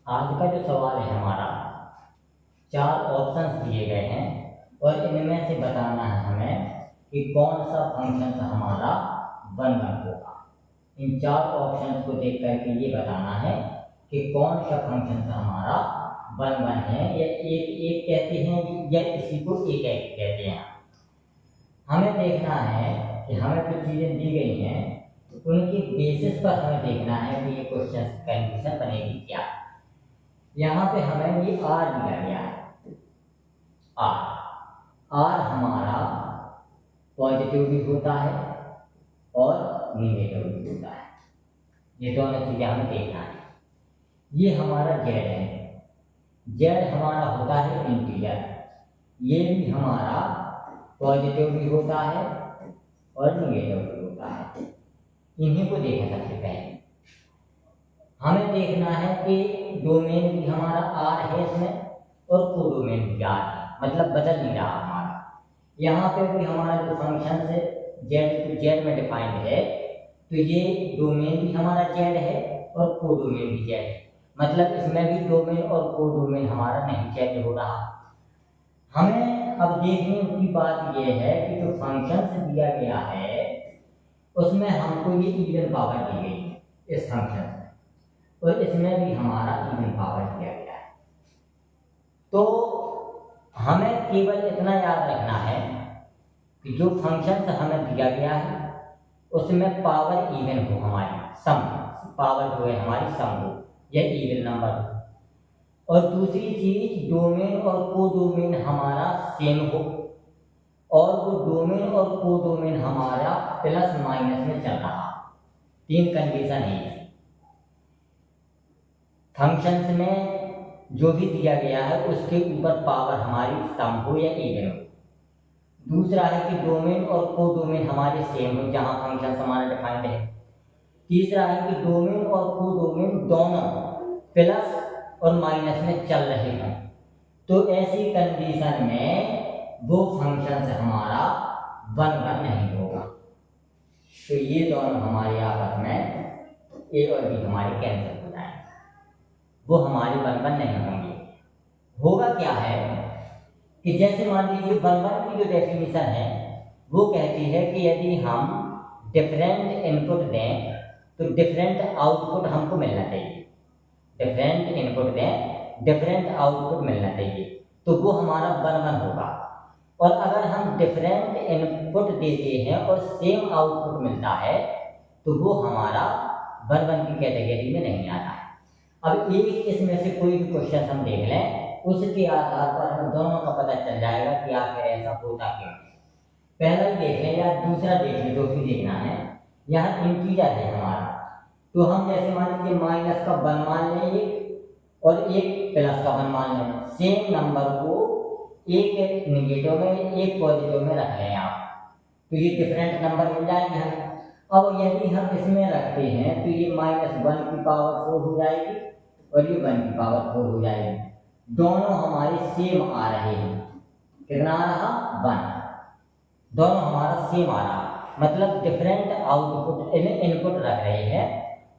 आज का जो सवाल है हमारा, चार ऑप्शंस दिए गए हैं और इनमें से बताना है हमें कि कौन सा फंक्शन हमारा वन वन होगा। इन चार ऑप्शंस को देख करके ये बताना है कि कौन सा फंक्शन हमारा वन वन है, या एक एक कहते हैं या इसी को एक एक कहते हैं। हमें देखना है कि हमें जो चीज़ें दी गई हैं उनके बेसिस पर हमें देखना है कि ये क्वेश्चन कंडीशन बनेगी क्या। यहाँ पे हमें ये आर दिया गया है। आर हमारा पॉजिटिव भी होता है और नेगेटिव भी होता है। ये दोनों चीज़ें हमें देखना है। ये हमारा जेड है, जेड हमारा होता है इंटीजर। ये भी हमारा पॉजिटिव भी होता है और नेगेटिव भी होता है। इन्हीं को देखें। सबसे पहले हमें देखना है कि डोमेन भी हमारा आर है इसमें और को डोमेन भी आर है, मतलब बदल नहीं रहा हमारा। यहाँ पे भी हमारा जो फंक्शन है जेड टू जेड में डिफाइंड है, तो ये डोमेन भी हमारा जेड है और को डोमेन भी जेड है, मतलब इसमें भी डोमेन और को डोमेन हमारा नहीं चेंज हो रहा। हमें अब देखने की बात यह है कि जो फंक्शन दिया गया है उसमें हमको ये इवन पावर दी गई है इस फंक्शन में, और इसमें भी हमारा इवन पावर दिया गया है। तो हमें केवल इतना याद रखना है कि जो फंक्शन हमें दिया गया है उसमें पावर इवन हो, हमारी सम पावर जो है हमारी सम हो या इवन नंबर हो। और दूसरी चीज डोमेन और को डोमेन हमारा सेम हो, और वो डोमेन और को डोमेन हमारा प्लस माइनस में चल रहा। तीन कंडीशन है फंक्शंस में। जो भी दिया गया है उसके ऊपर पावर हमारी सम हो या इवन हो। दूसरा है कि डोमेन और को डोमेन हमारे सेम हो जहां फंक्शन हमारा डिफाइंड है। तीसरा है कि डोमेन और को डोमेन दोनों प्लस और माइनस में चल रहे हैं। तो ऐसी कंडीशन में वो फंक्शन हमारा वन वन नहीं होगा। तो ये दोनों हमारे आपस में ए और बी हमारे कैंसिल हो जाएंगे, वो हमारे वन वन नहीं होंगे। होगा क्या है कि जैसे मान लीजिए वन वन की जो डेफिनेशन है वो कहती है कि यदि हम डिफरेंट इनपुट दें तो डिफरेंट आउटपुट हमको मिलना चाहिए। डिफरेंट इनपुट दें, डिफरेंट आउटपुट मिलना चाहिए, तो वो हमारा वन वन होगा। और अगर हम डिफरेंट इनपुट देते हैं और सेम आउटपुट मिलता है तो वो हमारा वन वन की कैटेगरी में नहीं आता है। अब एक इसमें से कोई भी क्वेश्चन हम देख लें, उसके आधार पर हमें दोनों का पता चल जाएगा कि आखिर ऐसा होता क्यों है। पहला ही देख लें या दूसरा देख लें, जो भी देखना है। यहाँ इंटीजर है हमारा, तो हम जैसे मान लीजिए माइनस का वन मान लें एक और एक प्लस का वन मान लें। सेम नंबर को एक नेगेटिव में एक पॉजिटिव में रख लें आप, तो ये डिफरेंट नंबर मिल जाएंगे हमें। अब यदि हम इसमें रखते हैं तो ये माइनस वन की पावर 4 हो जाएगी और ये वन की पावर 4 हो जाएगी। दोनों हमारे सेम आ रहे हैं। कितना आ रहा? वन। दोनों हमारा सेम आ रहा, मतलब डिफरेंट आउटपुट इनपुट रख रहे हैं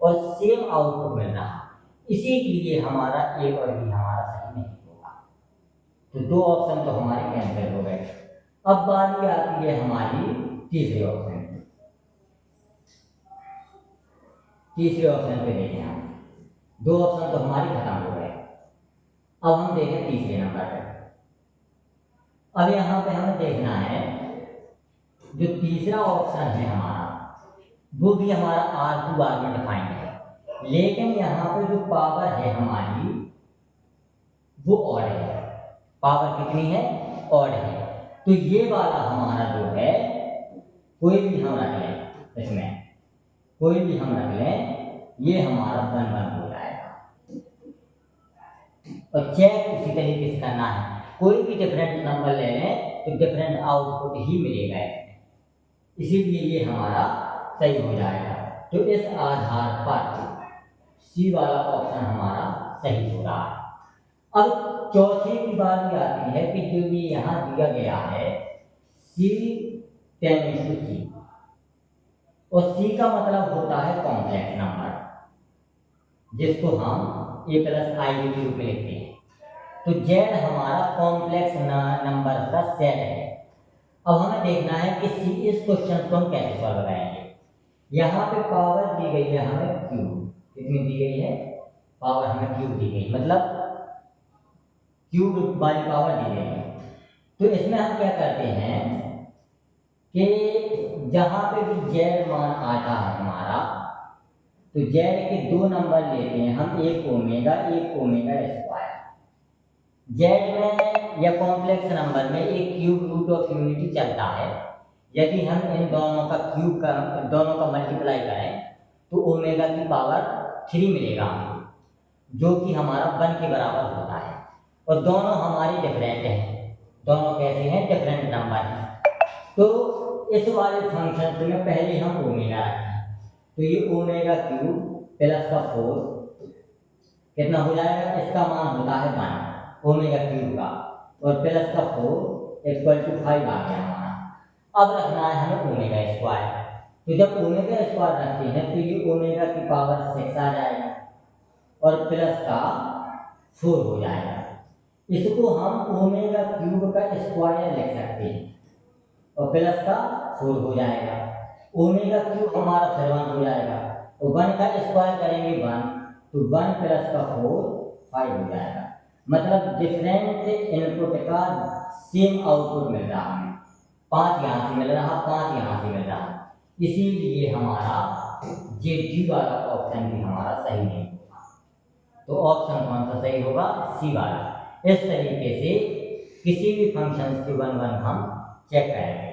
और सेम आउटपुट मिल रहा। इसी के लिए हमारा ए और बी हमारा सही नहीं होगा। तो दो ऑप्शन तो हमारे कैंसिल हो गए। अब बारी आती है हमारी तीसरे ऑप्शन पे। तीसरे ऑप्शन पे देखें हम, दो ऑप्शन तो हमारी खत्म हो गए। अब हम देखें तीसरे नंबर पे। अब यहाँ पे हमें देखना है जो तीसरा ऑप्शन है हमारा वो भी हमारा आर टू आर में डिफाइंड है, लेकिन यहाँ पे जो पावर है हमारी वो ऑड है। पावर कितनी है? ऑड है। तो ये वाला हमारा जो है कोई भी हम रख लें, इसमें कोई भी हम रख लें, ये हमारा वन वन हो जाएगा। और चेक उसी तरीके से करना है, कोई भी डिफरेंट नंबर ले लें तो डिफरेंट आउटपुट ही मिलेगा इसमें, इसीलिए ये हमारा सही हो जाएगा। तो इस आधार पर सी वाला ऑप्शन हमारा सही हो रहा है। अब चौथे की बात आती है कि जो ये यहाँ दिया गया है सी टेंड्स टू सी, और सी का मतलब होता है कॉम्प्लेक्स नंबर, जिसको हम ए प्लस आई बी के रूप में लिखते हैं। तो जेड हमारा कॉम्प्लेक्स नंबर का सेट है। अब हमें देखना है कि इस क्वेश्चन को हम कैसे सॉल्व करेंगे। यहाँ पे पावर दी गई है हमें क्यूब, कितनी दी गई है, पावर हमें क्यूब दी गई, मतलब क्यूब वाली पावर दी गई है। तो इसमें हम क्या करते हैं कि जहाँ पे भी जेड मान आता है हमारा, तो जेड के दो नंबर लेते हैं हम, एक ओमेगा स्क्वायर। जेड में या कॉम्प्लेक्स नंबर में एक क्यूब रूट ऑफ यूनिटी चलता है। यदि हम इन दोनों का मल्टीप्लाई करें तो ओमेगा की पावर 3 मिलेगा हमको, जो कि हमारा 1 के बराबर होता है। और दोनों हमारे डिफरेंट हैं, दोनों कैसे हैं, डिफरेंट नंबर हैं। तो इस वाले फंक्शन में पहले हम ओमेगा रखें, तो ये ओमेगा क्यूब प्लस का 4 कितना हो जाएगा, इसका मान होता है 1 ओमेगा क्यूब का, और प्लस का 4 इक्वल टू 5 आ गया हमारा। अब रखना है हमें ओमेगा स्क्वायर। तो जब ओमेगा स्क्वायर रखते हैं तो ये ओमेगा की पावर 6 आ जाएगा और प्लस का 4 हो जाएगा। इसको हम ओमेगा क्यूब का स्क्वायर लिख सकते हैं और प्लस का 4 हो जाएगा। ओमेगा क्यूब हमारा फिर 1 हो जाएगा, तो 1 का स्क्वायर करेंगे 1, तो 1 प्लस का 4 5 हो जाएगा। मतलब डिफरेंट इनपुट का सेम आउटपुट मिल रहा है, 5 यहाँ से मिल रहा, 5 यहाँ से मिल रहा, इसीलिए हमारा ये डी वाला ऑप्शन भी हमारा सही नहीं होगा। तो ऑप्शन कौन सा सही होगा, सी वाला। इस तरीके से किसी भी फंक्शन की 1 1 हम चेक करेंगे।